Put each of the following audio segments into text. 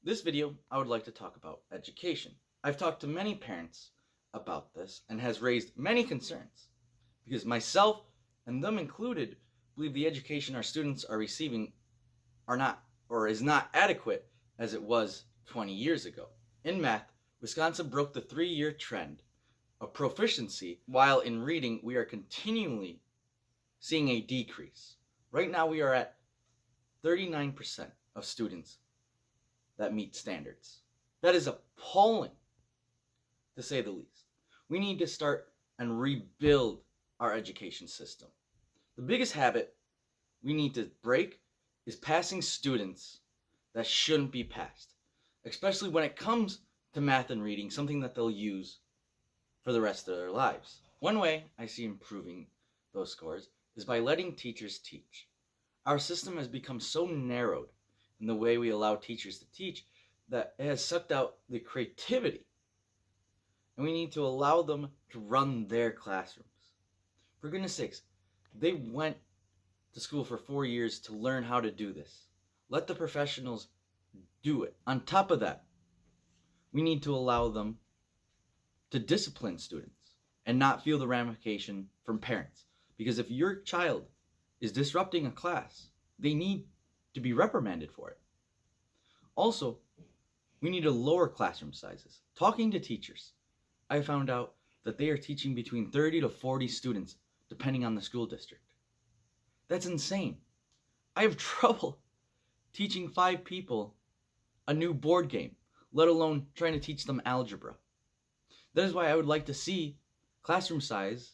This video, I would like to talk about education. I've talked to many parents about this and has raised many concerns because myself and them included believe the education our students are receiving are not or is not adequate as it was 20 years ago. In math, Wisconsin broke the 3-year trend of proficiency, while in reading we are continually seeing a decrease. Right now we are at 39% of students that meet standards. That is appalling, to say the least. We need to start and rebuild our education system. The biggest habit we need to break is passing students that shouldn't be passed, especially when it comes to math and reading, something that they'll use for the rest of their lives. One way I see improving those scores is by letting teachers teach. Our system has become so narrowed in the way we allow teachers to teach that it has sucked out the creativity. And we need to allow them to run their classrooms. For goodness sakes, they went to school for 4 years to learn how to do this. Let the professionals do it. On top of that, we need to allow them to discipline students and not feel the ramification from parents. Because if your child is disrupting a class, they need to be reprimanded for it. Also, we need to lower classroom sizes. Talking to teachers, I found out that they are teaching between 30 to 40 students depending on the school district. That's insane. I have trouble teaching 5 people a new board game, let alone trying to teach them algebra. That is why I would like to see classroom size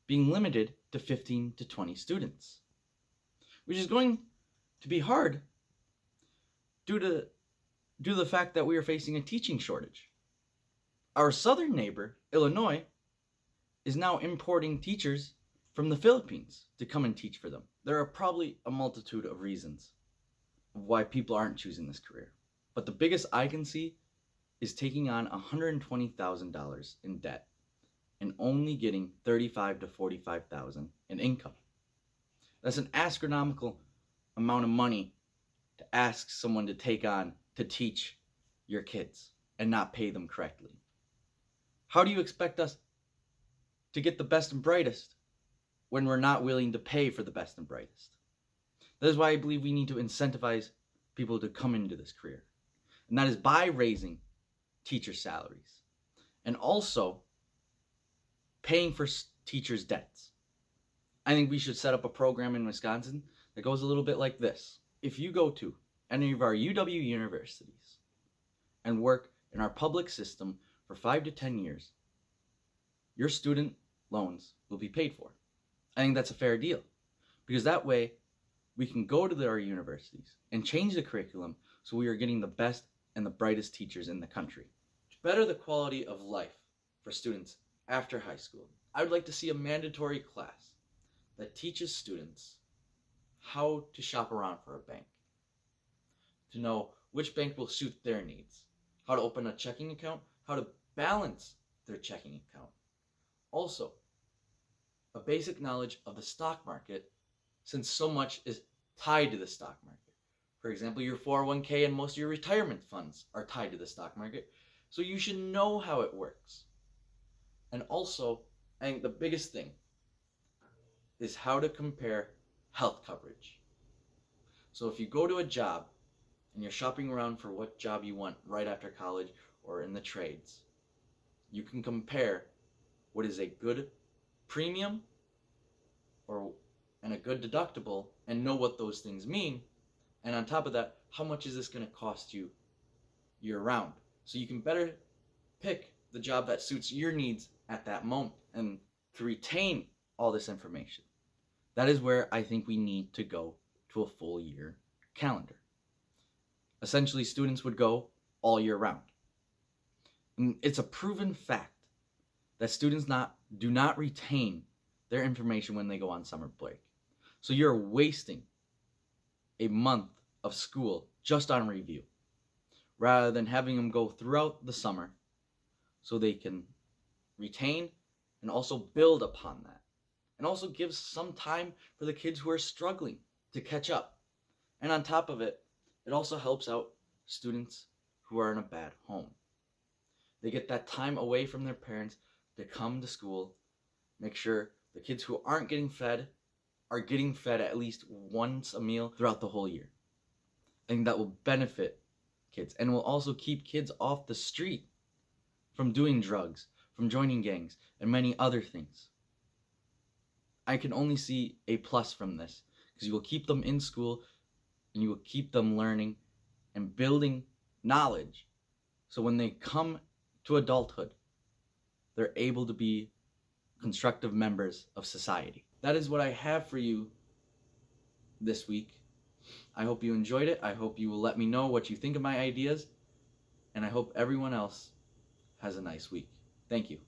being limited to 15 to 20 students, which is going to be hard due to the fact that we are facing a teaching shortage. Our southern neighbor, Illinois, is now importing teachers from the Philippines to come and teach for them. There are probably a multitude of reasons of why people aren't choosing this career, but the biggest I can see is taking on $120,000 in debt and only getting $35,000 to $45,000 in income. That's an astronomical amount of money to ask someone to take on to teach your kids and not pay them correctly. How do you expect us to get the best and brightest when we're not willing to pay for the best and brightest? That is why I believe we need to incentivize people to come into this career. And that is by raising teacher salaries and also paying for teachers' debts. I think we should set up a program in Wisconsin that goes a little bit like this. If you go to any of our UW universities and work in our public system for 5 to 10 years, your student loans will be paid for. I think that's a fair deal because that way we can go to our universities and change the curriculum so we are getting the best and the brightest teachers in the country. To better the quality of life for students after high school, I would like to see a mandatory class that teaches students how to shop around for a bank, to know which bank will suit their needs, how to open a checking account, how to balance their checking account. Also, a basic knowledge of the stock market, since so much is tied to the stock market. For example, your 401k and most of your retirement funds are tied to the stock market, so you should know how it works. And also, I think the biggest thing is how to compare health coverage. So if you go to a job and you're shopping around for what job you want right after college or in the trades, you can compare what is a good premium and a good deductible and know what those things mean. And on top of that, how much is this going to cost you year round? So you can better pick the job that suits your needs at that moment. And to retain all this information, that is where I think we need to go to a full year calendar. Essentially, students would go all year round. And it's a proven fact that students do not retain their information when they go on summer break. So you're wasting a month of school just on review, rather than having them go throughout the summer so they can retain and also build upon that. And also gives some time for the kids who are struggling to catch up. And on top of it, it also helps out students who are in a bad home. They get that time away from their parents to come to school, make sure the kids who aren't getting fed are getting fed at least once a meal throughout the whole year. I think that will benefit kids and will also keep kids off the street from doing drugs, from joining gangs, and many other things. I can only see a plus from this because you will keep them in school and you will keep them learning and building knowledge. So when they come to adulthood, they're able to be constructive members of society. That is what I have for you this week. I hope you enjoyed it. I hope you will let me know what you think of my ideas. And I hope everyone else has a nice week. Thank you.